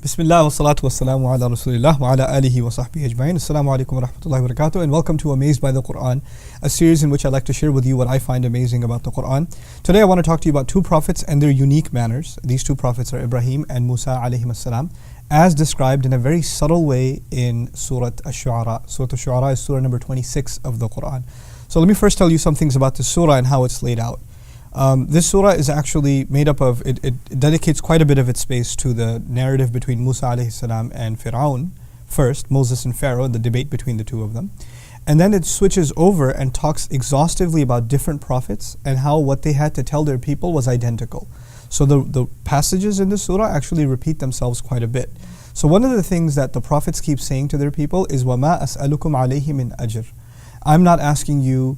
Bismillah wa salatu wa salamu ala rasulillah wa ala alihi wa sahbihi ajma'in. Assalamu alaikum wa rahmatullahi wa barakatuh, and welcome to Amazed by the Qur'an, a series in which I like to share with you what I find amazing about the Qur'an. Today I want to talk to you about two prophets and their unique manners. These two prophets are Ibrahim and Musa alayhim as-salam, as described in a very subtle way in Surah SHU'ARA. Surah SHU'ARA is surah number 26 of the Qur'an. So let me first tell you some things about the surah and how it's laid out. This surah is actually made up of, it dedicates quite a bit of its space to the narrative between Musa alayhi salam and Fir'aun first, Moses and Pharaoh, the debate between the two of them. And then it switches over and talks exhaustively about different prophets and how what they had to tell their people was identical. So the passages in the surah actually repeat themselves quite a bit. So one of the things that the prophets keep saying to their people is, وَمَا أَسْأَلُكُمْ عَلَيْهِ مِنْ أَجْرٍ. I'm not asking you,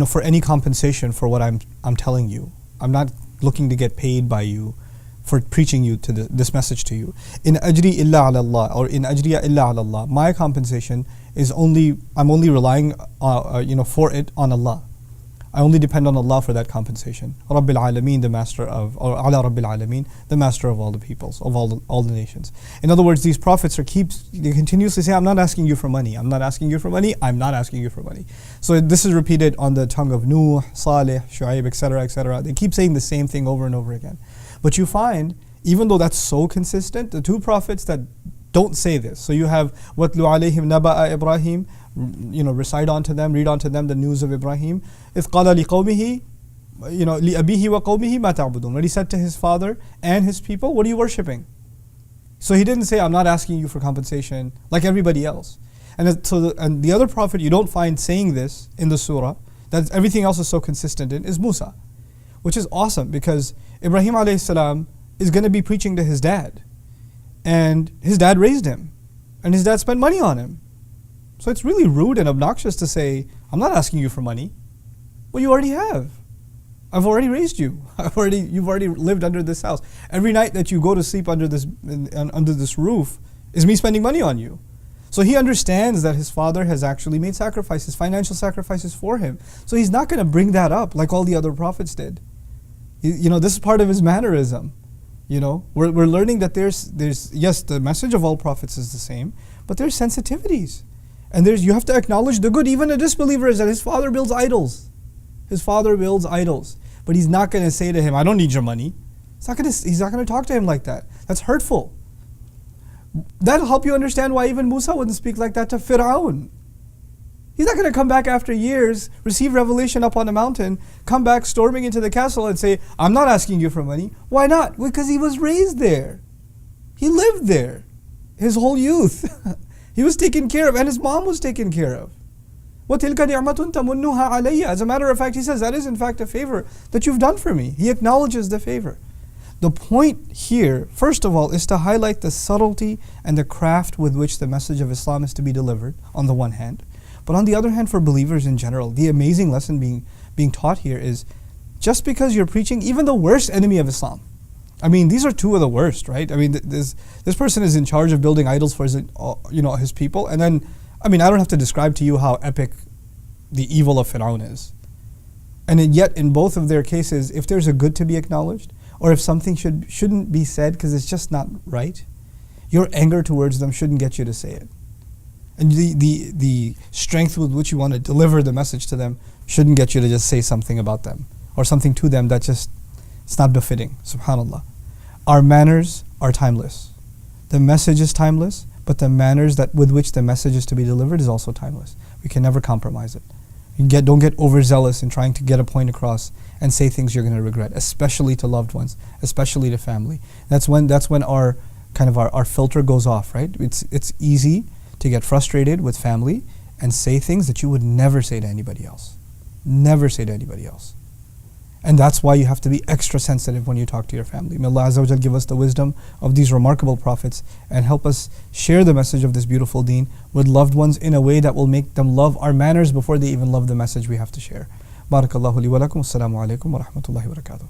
for any compensation for what I'm telling you. I'm not looking to get paid by you for preaching you to this message to you. In ajri illa ala Allah, or in ajriya illa ala Allah. My compensation is I'm only relying for it on Allah. I only depend on Allah for that compensation. Rabbil Alameen, the master of, or ala Rabbil Alameen, the master of all the peoples, of all the nations. In other words, these prophets they continuously say, I'm not asking you for money. I'm not asking you for money. I'm not asking you for money. So this is repeated on the tongue of Nuh, Salih, Shu'aib, etc., etc. They keep saying the same thing over and over again. But you find, even though that's so consistent, the two prophets that don't say this. So you have وَاتْلُ عَلَيْهِمْ نَبَأَ Ibrahim, recite onto them, read onto them the news of Ibrahim. إِذْ قَالَ لِقَوْمِهِ لِأَبِيهِ وَقَوْمِهِ مَا تَعْبُدُونَ. When he said to his father and his people, what are you worshipping? So he didn't say, I'm not asking you for compensation like everybody else. And the other prophet you don't find saying this in the surah, that everything else is so consistent in, is Musa. Which is awesome, because Ibrahim alayhi salam is going to be preaching to his dad. And his dad raised him. And his dad spent money on him. So it's really rude and obnoxious to say, I'm not asking you for money. Well, you already have. I've already raised you. You've already lived under this house. Every night that you go to sleep under this roof is me spending money on you. So he understands that his father has actually made sacrifices, financial sacrifices for him. So he's not going to bring that up like all the other prophets did. This is part of his mannerism. We're learning that there's yes, the message of all prophets is the same, but there's sensitivities. And you have to acknowledge the good. Even a disbeliever is that his father builds idols. His father builds idols. But he's not going to say to him, I don't need your money. He's not going to talk to him like that. That's hurtful. That'll help you understand why even Musa wouldn't speak like that to Fir'aun. He's not going to come back after years, receive revelation up on a mountain, come back storming into the castle and say, I'm not asking you for money. Why not? Because he was raised there. He lived there his whole youth. He was taken care of, and his mom was taken care of. وَتِلْكَ نِعْمَةٌ تَمُنُّهَا عَلَيَّ. As a matter of fact, he says, that is in fact a favor that you've done for me. He acknowledges the favor. The point here, first of all, is to highlight the subtlety and the craft with which the message of Islam is to be delivered, on the one hand. But on the other hand, for believers in general, the amazing lesson being taught here is, just because you're preaching even the worst enemy of Islam. These are two of the worst, right? This person is in charge of building idols for his people, and then, I don't have to describe to you how epic the evil of Fir'aun is. And yet, in both of their cases, if there's a good to be acknowledged, or if something shouldn't be said because it's just not right, your anger towards them shouldn't get you to say it. And the strength with which you want to deliver the message to them shouldn't get you to just say something about them, or something to them that it's not befitting. Subhanallah. Our manners are timeless. The message is timeless, but the manners with which the message is to be delivered is also timeless. We can never compromise it. Don't get overzealous in trying to get a point across and say things you're going to regret, especially to loved ones, especially to family. That's when our our filter goes off, right? It's easy to get frustrated with family and say things that you would never say to anybody else. Never say to anybody else. And that's why you have to be extra sensitive when you talk to your family. May Allah Azza wa Jal give us the wisdom of these remarkable prophets and help us share the message of this beautiful deen with loved ones in a way that will make them love our manners before they even love the message we have to share. Barakallahu li wa lakum. Assalamu alaikum wa rahmatullahi wa barakatuh.